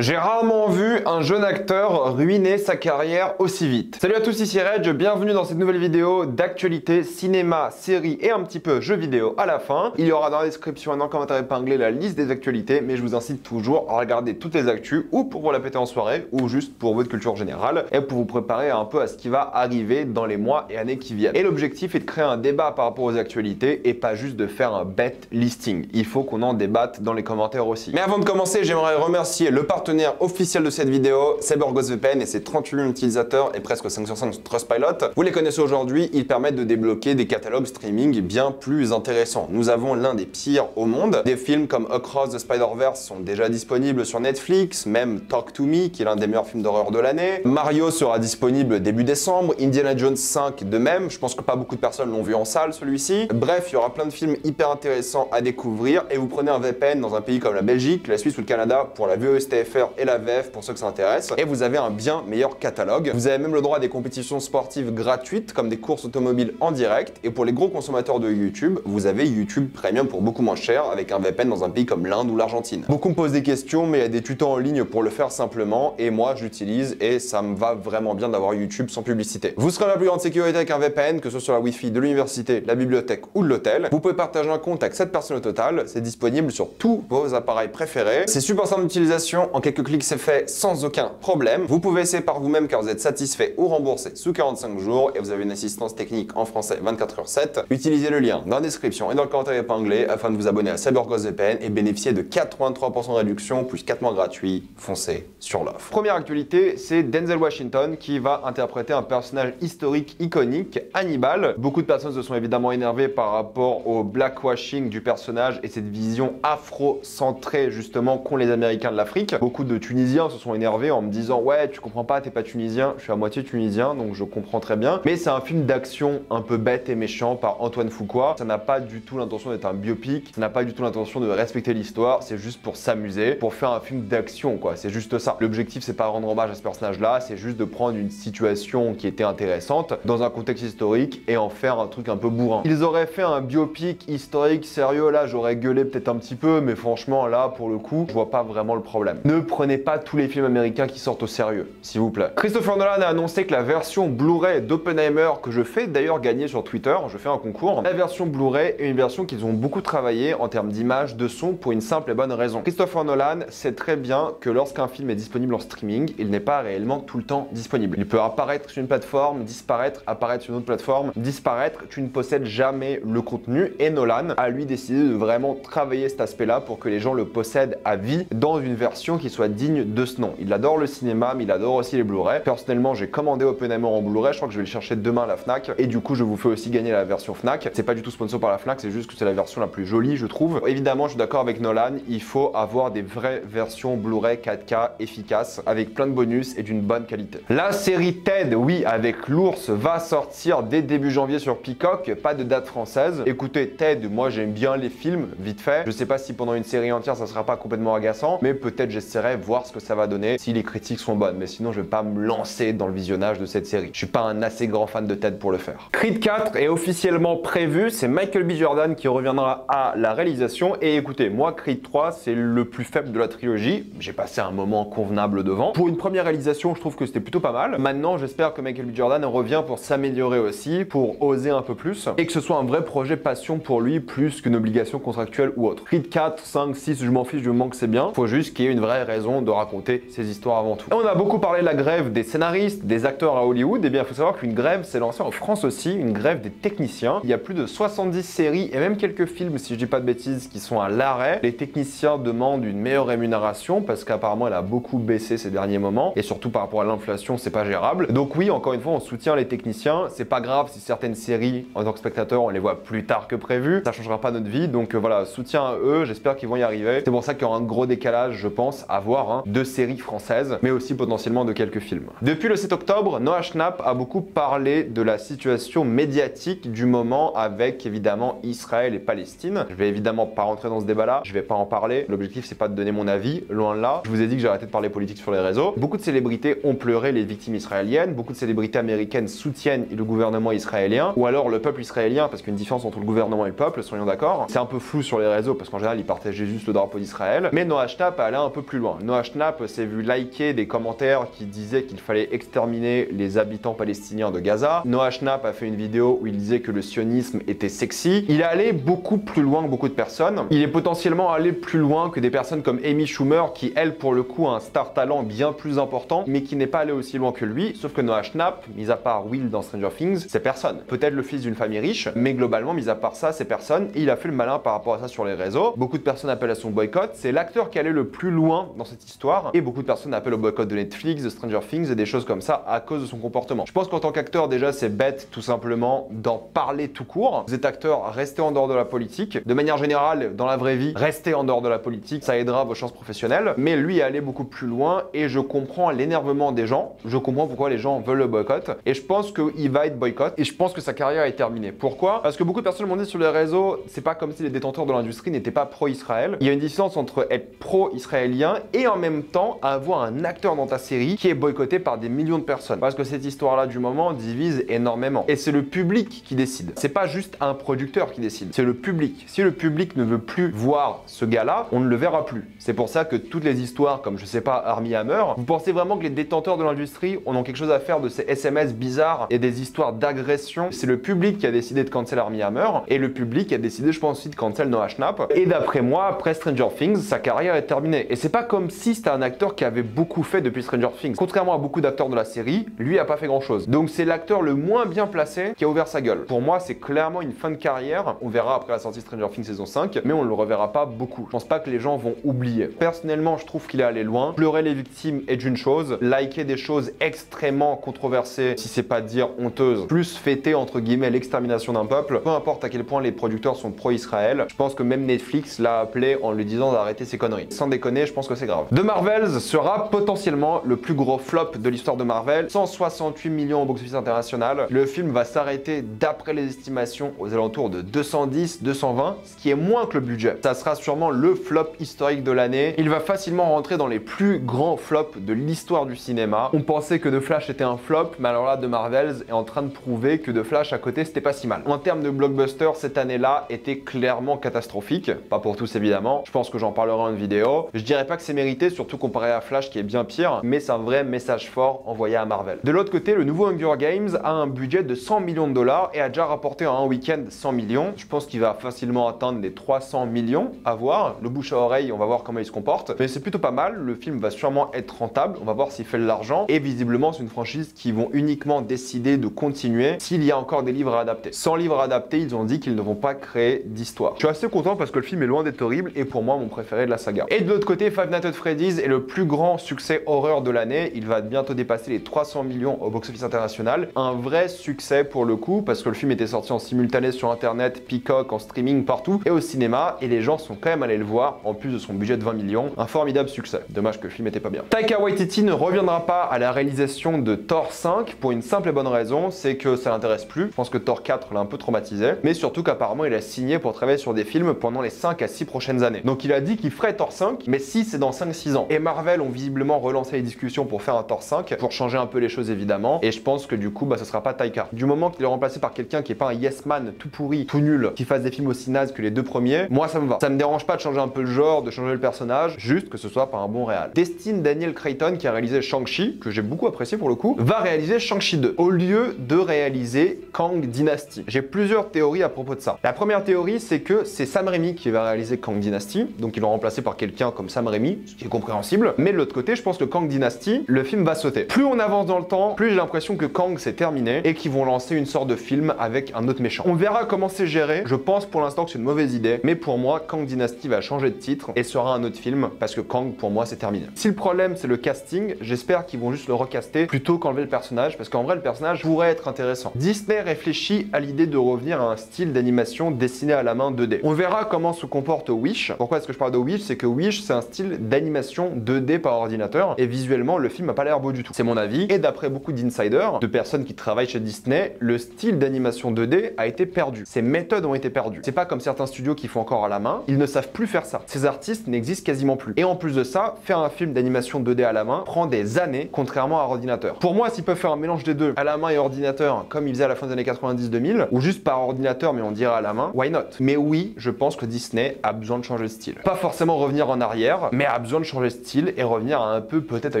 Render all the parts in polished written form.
J'ai rarement vu un jeune acteur ruiner sa carrière aussi vite. Salut à tous, ici Reg, bienvenue dans cette nouvelle vidéo d'actualité, cinéma, séries et un petit peu jeux vidéo à la fin. Il y aura dans la description et en commentaire épinglé la liste des actualités, mais je vous incite toujours à regarder toutes les actus ou pour vous la péter en soirée ou juste pour votre culture générale et pour vous préparer un peu à ce qui va arriver dans les mois et années qui viennent. Et l'objectif est de créer un débat par rapport aux actualités et pas juste de faire un bet listing. Il faut qu'on en débatte dans les commentaires aussi. Mais avant de commencer, j'aimerais remercier le partenaire officiel de cette vidéo, CyberGhostVPN et ses 38 millions d'utilisateurs et presque 5 sur 5 sur Trustpilot. Vous les connaissez aujourd'hui, ils permettent de débloquer des catalogues streaming bien plus intéressants. Nous avons l'un des pires au monde. Des films comme Across the Spider-Verse sont déjà disponibles sur Netflix, même Talk to Me, qui est l'un des meilleurs films d'horreur de l'année. Mario sera disponible début décembre, Indiana Jones 5 de même, je pense que pas beaucoup de personnes l'ont vu en salle celui-ci. Bref, il y aura plein de films hyper intéressants à découvrir et vous prenez un VPN dans un pays comme la Belgique, la Suisse ou le Canada pour la VOSTFR et la VF pour ceux que ça intéresse, et vous avez un bien meilleur catalogue. Vous avez même le droit à des compétitions sportives gratuites comme des courses automobiles en direct, et pour les gros consommateurs de YouTube, vous avez YouTube Premium pour beaucoup moins cher avec un VPN dans un pays comme l'Inde ou l'Argentine. Beaucoup me posent des questions, mais il y a des tutos en ligne pour le faire simplement, et moi j'utilise et ça me va vraiment bien d'avoir YouTube sans publicité. Vous serez la plus grande sécurité avec un VPN, que ce soit sur la Wi-Fi de l'université, la bibliothèque ou de l'hôtel. Vous pouvez partager un compte avec 7 personnes au total, c'est disponible sur tous vos appareils préférés. C'est super simple d'utilisation, en quelques clics c'est fait sans aucun problème. Vous pouvez essayer par vous-même car vous êtes satisfait ou remboursé sous 45 jours et vous avez une assistance technique en français 24h7. Utilisez le lien dans la description et dans le commentaire épinglé afin de vous abonner à CyberGhostVPN et bénéficier de 83% de réduction plus 4 mois gratuits. Foncez sur l'offre. Première actualité, c'est Denzel Washington qui va interpréter un personnage historique iconique, Hannibal. Beaucoup de personnes se sont évidemment énervées par rapport au blackwashing du personnage et cette vision afro-centrée justement qu'ont les Américains de l'Afrique. Beaucoup de Tunisiens se sont énervés en me disant ouais tu comprends pas, t'es pas tunisien, je suis à moitié tunisien donc je comprends très bien, mais c'est un film d'action un peu bête et méchant par Antoine Fuqua. Ça n'a pas du tout l'intention d'être un biopic, ça n'a pas du tout l'intention de respecter l'histoire, c'est juste pour s'amuser, pour faire un film d'action quoi, c'est juste ça. L'objectif c'est pas rendre hommage à ce personnage là, c'est juste de prendre une situation qui était intéressante dans un contexte historique et en faire un truc un peu bourrin. Ils auraient fait un biopic historique sérieux, là j'aurais gueulé peut-être un petit peu, mais franchement là pour le coup je vois pas vraiment le problème. Ne prenez pas tous les films américains qui sortent au sérieux, s'il vous plaît. Christopher Nolan a annoncé que la version Blu-ray d'Oppenheimer, que je fais d'ailleurs gagner sur Twitter, je fais un concours, la version Blu-ray est une version qu'ils ont beaucoup travaillé en termes d'image, de son, pour une simple et bonne raison. Christopher Nolan sait très bien que lorsqu'un film est disponible en streaming, il n'est pas réellement tout le temps disponible. Il peut apparaître sur une plateforme, disparaître, apparaître sur une autre plateforme, disparaître, tu ne possèdes jamais le contenu, et Nolan a lui décidé de vraiment travailler cet aspect-là pour que les gens le possèdent à vie dans une version qui soit digne de ce nom. Il adore le cinéma, mais il adore aussi les Blu-ray. Personnellement, j'ai commandé Oppenheimer en Blu-ray, je crois que je vais le chercher demain à la Fnac, et du coup, je vous fais aussi gagner la version Fnac. C'est pas du tout sponsor par la Fnac, c'est juste que c'est la version la plus jolie, je trouve. Évidemment, je suis d'accord avec Nolan, il faut avoir des vraies versions Blu-ray 4K efficaces, avec plein de bonus et d'une bonne qualité. La série Ted, oui, avec l'ours, va sortir dès début janvier sur Peacock, pas de date française. Écoutez, Ted, moi j'aime bien les films, vite fait. Je sais pas si pendant une série entière, ça sera pas complètement agaçant, mais peut-être j'essaierai voir ce que ça va donner si les critiques sont bonnes, mais sinon je vais pas me lancer dans le visionnage de cette série. Je suis pas un assez grand fan de Ted pour le faire. Creed 4 est officiellement prévu, c'est Michael B. Jordan qui reviendra à la réalisation, et écoutez, moi Creed 3 c'est le plus faible de la trilogie, j'ai passé un moment convenable devant. Pour une première réalisation, je trouve que c'était plutôt pas mal. Maintenant, j'espère que Michael B. Jordan revient pour s'améliorer aussi, pour oser un peu plus, et que ce soit un vrai projet passion pour lui, plus qu'une obligation contractuelle ou autre. Creed 4, 5, 6, je m'en fiche, du moment que c'est bien, faut juste qu'il y ait une vraie raison de raconter ces histoires avant tout. Et on a beaucoup parlé de la grève des scénaristes, des acteurs à Hollywood, et bien il faut savoir qu'une grève s'est lancée en France aussi, une grève des techniciens. Il y a plus de 70 séries et même quelques films, si je dis pas de bêtises, qui sont à l'arrêt. Les techniciens demandent une meilleure rémunération parce qu'apparemment elle a beaucoup baissé ces derniers moments, et surtout par rapport à l'inflation, c'est pas gérable. Donc oui, encore une fois, on soutient les techniciens. C'est pas grave si certaines séries, en tant que spectateur, on les voit plus tard que prévu. Ça changera pas notre vie, donc voilà, soutien à eux, j'espère qu'ils vont y arriver. C'est pour ça qu'il y aura un gros décalage, je pense, à voir, de séries françaises, mais aussi potentiellement de quelques films. Depuis le 7 octobre, Noah Schnapp a beaucoup parlé de la situation médiatique du moment avec évidemment Israël et Palestine. Je vais évidemment pas rentrer dans ce débat-là, je vais pas en parler. L'objectif c'est pas de donner mon avis, loin de là. Je vous ai dit que j'ai arrêté de parler politique sur les réseaux. Beaucoup de célébrités ont pleuré les victimes israéliennes, beaucoup de célébrités américaines soutiennent le gouvernement israélien, ou alors le peuple israélien, parce qu'une différence entre le gouvernement et le peuple, soyons d'accord. C'est un peu flou sur les réseaux parce qu'en général ils partageaient juste le drapeau d'Israël, mais Noah Schnapp est allé un peu plus loin. film, Noah Schnapp s'est vu liker des commentaires qui disaient qu'il fallait exterminer les habitants palestiniens de Gaza. Noah Schnapp a fait une vidéo où il disait que le sionisme était sexy. Il est allé beaucoup plus loin que beaucoup de personnes. Il est potentiellement allé plus loin que des personnes comme Amy Schumer qui, elle, pour le coup, a un star talent bien plus important, mais qui n'est pas allé aussi loin que lui. Sauf que Noah Schnapp, mis à part Will dans Stranger Things, c'est personne. Peut-être le fils d'une famille riche, mais globalement, mis à part ça, c'est personne. Et il a fait le malin par rapport à ça sur les réseaux. Beaucoup de personnes appellent à son boycott. C'est l'acteur qui allait le plus loin dans cette histoire. Et beaucoup de personnes appellent au boycott de Netflix, de Stranger Things et des choses comme ça à cause de son comportement. Je pense qu'en tant qu'acteur, déjà, c'est bête tout simplement d'en parler tout court. Vous êtes acteur, restez en dehors de la politique. De manière générale, dans la vraie vie, restez en dehors de la politique. Ça aidera vos chances professionnelles. Mais lui est allé beaucoup plus loin et je comprends l'énervement des gens. Je comprends pourquoi les gens veulent le boycott. Et je pense qu'il va être boycott. Et je pense que sa carrière est terminée. Pourquoi? Parce que beaucoup de personnes m'ont dit sur les réseaux, c'est pas comme si les détenteurs de l'industrie n'étaient pas pro-Israël. Il y a une différence entre être pro-israélien et en même temps avoir un acteur dans ta série qui est boycotté par des millions de personnes. Parce que cette histoire-là du moment divise énormément. Et c'est le public qui décide. C'est pas juste un producteur qui décide. C'est le public. Si le public ne veut plus voir ce gars-là, on ne le verra plus. C'est pour ça que toutes les histoires comme, je sais pas, Armie Hammer, vous pensez vraiment que les détenteurs de l'industrie ont quelque chose à faire de ces SMS bizarres et des histoires d'agression? C'est le public qui a décidé de cancel Armie Hammer et le public a décidé, je pense aussi, de cancel Noah Schnapp. Et d'après moi, après Stranger Things, sa carrière est terminée. Et c'est pas comme si c'était un acteur qui avait beaucoup fait depuis Stranger Things. Contrairement à beaucoup d'acteurs de la série, lui a pas fait grand chose. Donc c'est l'acteur le moins bien placé qui a ouvert sa gueule. Pour moi, c'est clairement une fin de carrière. On verra après la sortie de Stranger Things saison 5, mais on ne le reverra pas beaucoup. Je pense pas que les gens vont oublier. Personnellement, je trouve qu'il est allé loin. Pleurer les victimes est une chose. Liker des choses extrêmement controversées, si c'est pas dire honteuses, plus fêter entre guillemets l'extermination d'un peuple, peu importe à quel point les producteurs sont pro-Israël, je pense que même Netflix l'a appelé en lui disant d'arrêter ses conneries. Sans déconner, je pense que c'est grave. The Marvels sera potentiellement le plus gros flop de l'histoire de Marvel. 168 millions au box-office international. Le film va s'arrêter d'après les estimations aux alentours de 210, 220, ce qui est moins que le budget. Ça sera sûrement le flop historique de l'année. Il va facilement rentrer dans les plus grands flops de l'histoire du cinéma. On pensait que The Flash était un flop, mais alors là, The Marvels est en train de prouver que The Flash à côté, c'était pas si mal. En termes de blockbuster, cette année-là était clairement catastrophique. Pas pour tous évidemment. Je pense que j'en parlerai en une vidéo. Je dirais pas que c'est mérité, surtout comparé à Flash qui est bien pire, mais c'est un vrai message fort envoyé à Marvel. De l'autre côté, le nouveau Hunger Games a un budget de 100 millions de dollars et a déjà rapporté en un week-end 100 millions. Je pense qu'il va facilement atteindre les 300 millions à voir. Le bouche à oreille, on va voir comment il se comporte. Mais c'est plutôt pas mal. Le film va sûrement être rentable. On va voir s'il fait de l'argent. Et visiblement, c'est une franchise qui vont uniquement décider de continuer s'il y a encore des livres à adapter. Sans livres adaptés, ils ont dit qu'ils ne vont pas créer d'histoire. Je suis assez content parce que le film est loin d'être horrible et pour moi, mon préféré de la saga. Et de l'autre côté, Five Nights at Freddy's est le plus grand succès horreur de l'année. Il va bientôt dépasser les 300 millions au box-office international. Un vrai succès pour le coup parce que le film était sorti en simultané sur internet, Peacock, en streaming partout et au cinéma et les gens sont quand même allés le voir en plus de son budget de 20 millions. Un formidable succès. Dommage que le film était pas bien. Taika Waititi ne reviendra pas à la réalisation de Thor 5 pour une simple et bonne raison, c'est que ça l'intéresse plus. Je pense que Thor 4 l'a un peu traumatisé, mais surtout qu'apparemment il a signé pour travailler sur des films pendant les 5 à 6 prochaines années. Donc il a dit qu'il ferait Thor 5, mais si c'est dans 5-6 ans. Et Marvel ont visiblement relancé les discussions pour faire un Thor 5, pour changer un peu les choses évidemment, et je pense que du coup ce sera pas Taika. Du moment qu'il est remplacé par quelqu'un qui est pas un yes man tout pourri, tout nul, qui fasse des films aussi nazes que les deux premiers, moi ça me va. Ça me dérange pas de changer un peu le genre, de changer le personnage, juste que ce soit par un bon réal. Destin Daniel Cretton, qui a réalisé Shang-Chi, que j'ai beaucoup apprécié pour le coup, va réaliser Shang-Chi 2, au lieu de réaliser Kang Dynasty. J'ai plusieurs théories à propos de ça. La première théorie, c'est que c'est Sam Raimi qui va réaliser Kang Dynasty, donc ils l'ont remplacé par quelqu'un comme Sam Raimi, ce qui est compréhensible. Mais de l'autre côté, je pense que Kang Dynasty, le film va sauter. Plus on avance dans le temps, plus j'ai l'impression que Kang c'est terminé et qu'ils vont lancer une sorte de film avec un autre méchant. On verra comment c'est géré. Je pense pour l'instant que c'est une mauvaise idée, mais pour moi, Kang Dynasty va changer de titre et sera un autre film parce que Kang, pour moi, c'est terminé. Si le problème c'est le casting, j'espère qu'ils vont juste le recaster plutôt qu'enlever le personnage parce qu'en vrai, le personnage pourrait être intéressant. Disney réfléchit à l'idée de revenir à un style d'animation dessiné à la main 2D. On verra comment se comporte Wish. Pourquoi est-ce que je parle de Wish? C'est que Wish, c'est un style d'animation 2D par ordinateur et visuellement, le film n'a pas l'air beau du tout. C'est mon avis. Et d'après beaucoup d'insiders, de personnes qui travaillent chez Disney, le style d'animation 2D a été perdu. Ces méthodes ont été perdues. C'est pas comme certains studios qui font encore à la main. Ils ne savent plus faire ça. Ces artistes n'existent quasiment plus. Et en plus de ça, faire un film d'animation 2D à la main prend des années, contrairement à ordinateur. Pour moi, s'ils peuvent faire un mélange des deux, à la main et ordinateur, comme ils faisaient à la fin des années 90-2000, ou juste par ordinateur mais on dirait à la main, why not? Mais oui, je pense que Disney a besoin de changer de style. Pas forcément revenir en arrière, mais a besoin de changer de style et revenir à un peu peut-être à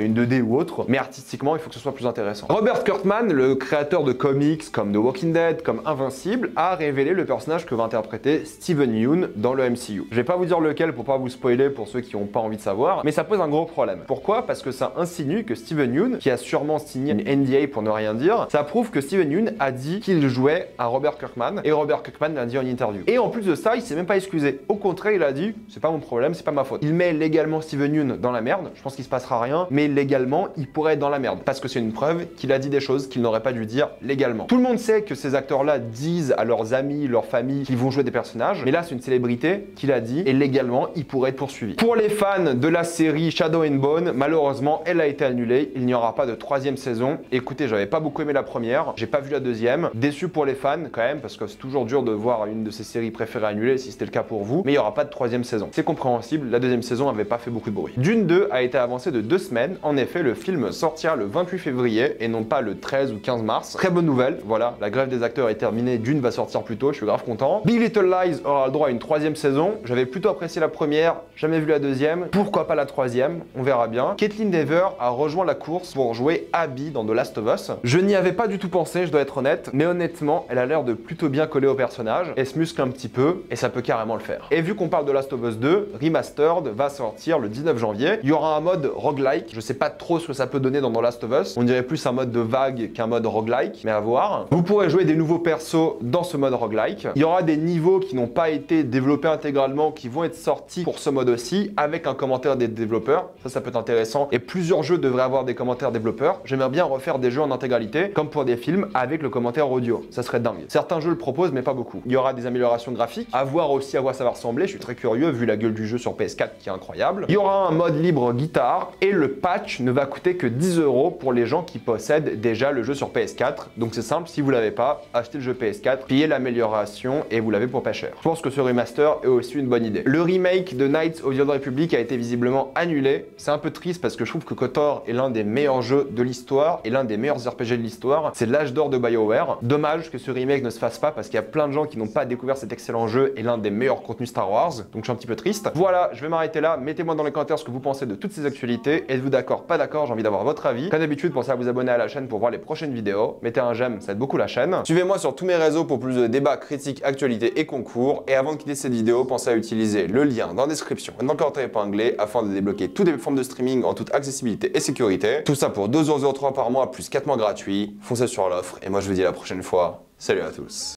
une 2D ou autre, mais artistiquement il faut que ce soit plus intéressant. Robert Kirkman, le créateur de comics comme The Walking Dead, comme Invincible, a révélé le personnage que va interpréter Steven Yeun dans le MCU. Je vais pas vous dire lequel pour pas vous spoiler pour ceux qui n'ont pas envie de savoir, mais ça pose un gros problème. Pourquoi? Parce que ça insinue que Steven Yeun, qui a sûrement signé une NDA pour ne rien dire, ça prouve que Steven Yeun a dit qu'il jouait à Robert Kirkman et Robert Kirkman l'a dit en interview. Et en plus de ça, il s'est même pas excusé. Au contraire, il a dit c'est pas mon problème, c'est pas ma faute. Il met légalement Steven Yeun dans la merde. Je pense qu'il se passera rien, mais légalement, il pourrait être dans la merde parce que c'est une preuve qu'il a dit des choses qu'il n'aurait pas dû dire légalement. Tout le monde sait que ces acteurs-là disent à leurs amis, leur famille qu'ils vont jouer des personnages, mais là c'est une célébrité qui l'a dit et légalement il pourrait être poursuivi. Pour les fans de la série Shadow and Bone, malheureusement elle a été annulée, il n'y aura pas de troisième saison. Écoutez, j'avais pas beaucoup aimé la première, j'ai pas vu la deuxième, déçu pour les fans quand même parce que c'est toujours dur de voir une de ses séries préférées annulée si c'était le cas pour vous, mais il n'y aura pas de troisième saison. C'est compréhensible, la deuxième saison avait pas fait beaucoup de bruit. Dune 2 a été avancé de 2 semaines, en effet le film sortira le 28 février et non pas le 13 ou 15 mars. Très bonne nouvelle, voilà, la grève des acteurs est terminée, Dune va sortir plus tôt, je suis grave content. Big Little Lies aura le droit à une troisième saison, j'avais plutôt apprécié la première, jamais vu la deuxième, pourquoi pas la troisième, on verra bien. Caitlin Dever a rejoint la course pour jouer Abby dans The Last of Us. Je n'y avais pas du tout pensé, je dois être honnête, mais honnêtement, elle a l'air de plutôt bien coller au personnage, elle se muscle un petit peu et ça peut carrément le faire. Et vu qu'on parle de Last of Us 2, Remastered va sortir le 19 janvier. Il y aura un mode roguelike, je sais pas trop ce que ça peut donner dans The Last of Us, on dirait plus un mode de vague qu'un mode roguelike, mais à voir. Vous pourrez jouer des nouveaux persos dans ce mode roguelike. Il y aura des niveaux qui n'ont pas été développés intégralement qui vont être sortis pour ce mode aussi, avec un commentaire des développeurs. Ça peut être intéressant. Et plusieurs jeux devraient avoir des commentaires développeurs. J'aimerais bien refaire des jeux en intégralité, comme pour des films, avec le commentaire audio. Ça serait dingue. Certains jeux le proposent, mais pas beaucoup. Il y aura des améliorations graphiques, à voir aussi à quoi ça va ressembler. Je suis très curieux, vu la gueule du jeu sur PS4 qui est incroyable. Il y aura un mode libre guitare, et le patch ne va coûter que 10 € pour les gens qui possèdent déjà le jeu sur PS4. Donc c'est simple, si vous l'avez pas, achetez le jeu PS4, payez l'amélioration et vous l'avez pour pas cher. Je pense que ce remaster est aussi une bonne idée. Le remake de Knights of the Old Republic a été visiblement annulé. C'est un peu triste parce que je trouve que KOTOR est l'un des meilleurs jeux de l'histoire et l'un des meilleurs RPG de l'histoire. C'est l'âge d'or de BioWare. Dommage que ce remake ne se fasse pas parce qu'il y a plein de gens qui n'ont pas découvert cet excellent jeu et l'un des meilleurs contenus Star Wars. Donc je suis un petit peu triste. Voilà, je vais m'arrêter là. Mettez-moi dans les commentaires ce que vous pensez de toutes ces actualités. Êtes-vous d'accord, pas d'accord? J'ai envie d'avoir votre avis. Comme d'habitude, pensez à vous abonner à la chaîne pour voir les prochaines vidéos. Mettez un j'aime, ça aide beaucoup la chaîne. Suivez-moi sur tous mes réseaux pour plus de débats, critiques, actualités et concours. Et avant de quitter cette vidéo, pensez à utiliser le lien dans la description et dans le commentaire épinglé afin de débloquer toutes les formes de streaming en toute accessibilité et sécurité. Tout ça pour 2,03 € par mois plus 4 mois gratuits. Foncez sur l'offre et moi je vous dis à la prochaine fois. Salut à tous.